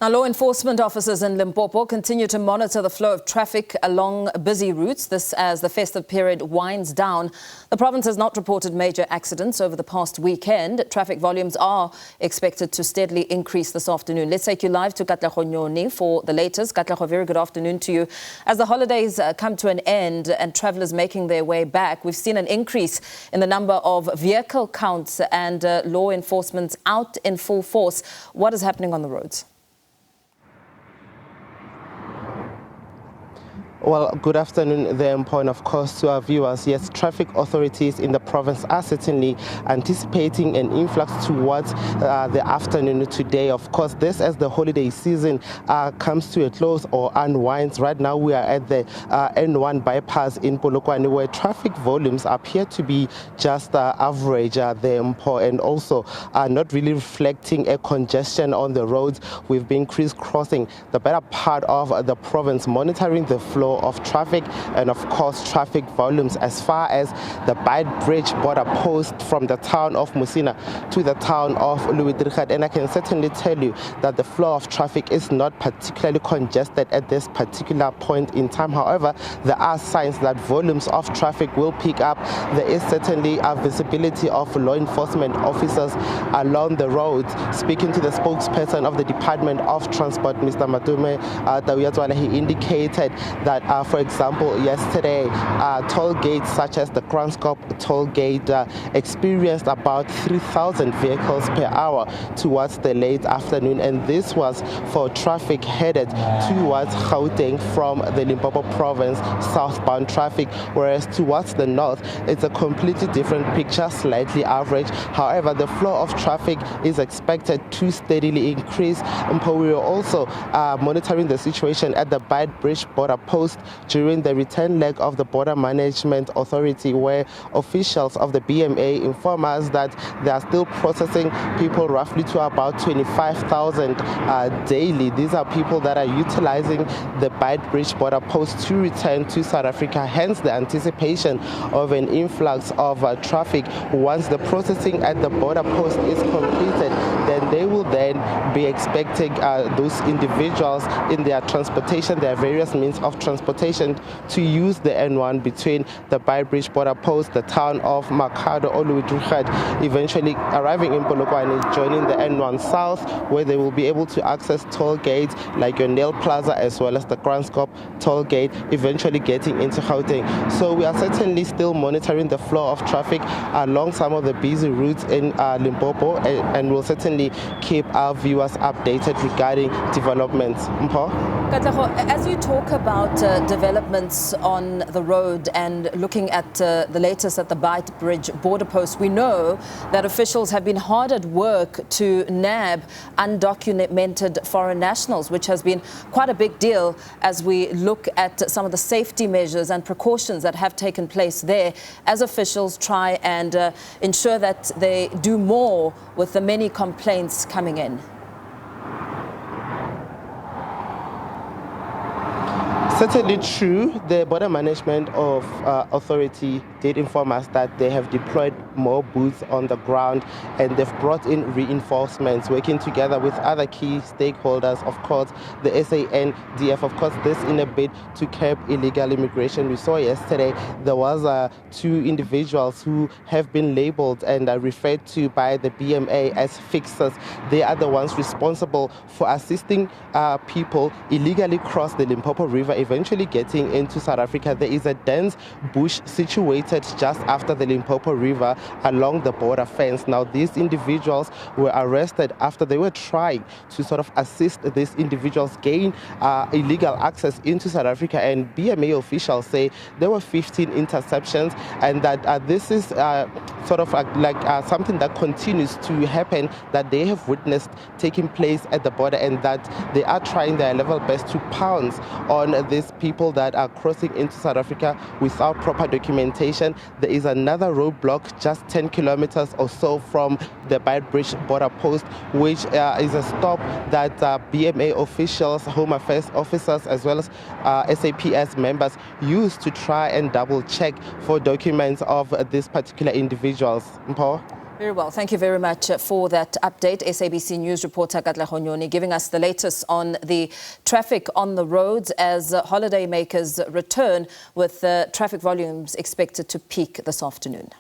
Now, law enforcement officers in Limpopo continue to monitor the flow of traffic along busy routes. This as the festive period winds down. The province has not reported major accidents over the past weekend. Traffic volumes are expected to steadily increase this afternoon. Let's take you live to Katlego Nyoni for the latest. Katlego, very good afternoon to you. As the holidays come to an end and travellers making their way back, we've seen an increase in the number of vehicle counts and law enforcement out in full force. What is happening on the roads? Well, good afternoon there, and of course to our viewers. Yes, traffic authorities in the province are certainly anticipating an influx towards the afternoon today. Of course, this as the holiday season comes to a close or unwinds. Right now we are at the N1 bypass in Polokwane, where traffic volumes appear to be just average there, and also not really reflecting a congestion on the roads. We've been crisscrossing the better part of the province, monitoring the flow of traffic and of course traffic volumes as far as the Bridge border post from the town of Musina to the town of Louis-Trichardt. And I can certainly tell you that the flow of traffic is not particularly congested at this particular point in time. However, there are signs that volumes of traffic will pick up. There is certainly a visibility of law enforcement officers along the roads. Speaking to the spokesperson of the Department of Transport, Mr. Matume Tawiyatwala, he indicated that for example, yesterday, toll gates such as the Kranskop toll gate experienced about 3,000 vehicles per hour towards the late afternoon, and this was for traffic headed towards Gauteng from the Limpopo province, southbound traffic, whereas towards the north, it's a completely different picture, slightly average. However, the flow of traffic is expected to steadily increase. We are also monitoring the situation at the Bridge border post during the return leg of the Border Management Authority, where officials of the BMA inform us that they are still processing people roughly to about 25,000 daily. These are people that are utilizing the Bridge border post to return to South Africa, hence the anticipation of an influx of traffic. Once the processing at the border post is completed, then they will then be expecting those individuals in their transportation, their various means of transportation, to use the N1 between the Bridge border post, the town of Makado or Louis-Trichardt, eventually arriving in Polokwane, joining the N1 South, where they will be able to access toll gates like your Nail Plaza as well as the Kranskop toll gate, eventually getting into Gauteng. So we are certainly still monitoring the flow of traffic along some of the busy routes in Limpopo, and we'll certainly keep our viewers updated regarding developments. Katlego, as you talk about developments on the road and looking at the latest at the Bridge border post, we know that officials have been hard at work to nab undocumented foreign nationals, which has been quite a big deal as we look at some of the safety measures and precautions that have taken place there, as officials try and ensure that they do more with the many complaints coming in. Certainly true. The Border Management Authority did inform us that they have deployed more boots on the ground, and they've brought in reinforcements, working together with other key stakeholders, of course, the SANDF, of course, this in a bid to curb illegal immigration. We saw yesterday there was two individuals who have been labeled and referred to by the BMA as fixers. They are the ones responsible for assisting people illegally cross the Limpopo River, eventually getting into South Africa. There is a dense bush situated just after the Limpopo River along the border fence. Now, these individuals were arrested after they were trying to sort of assist these individuals gain illegal access into South Africa, and BMA officials say there were 15 interceptions, and that this is sort of like something that continues to happen, that they have witnessed taking place at the border, and that they are trying their level best to pounce on these people that are crossing into South Africa without proper documentation. There is another roadblock just 10 kilometers or so from the Bridge border post, which is a stop that BMA officials, Home Affairs officers, as well as SAPS members use to try and double check for documents of these particular individuals. Very well. Thank you very much for that update. SABC News reporter Katlego Nyoni giving us the latest on the traffic on the roads as holidaymakers return, with traffic volumes expected to peak this afternoon.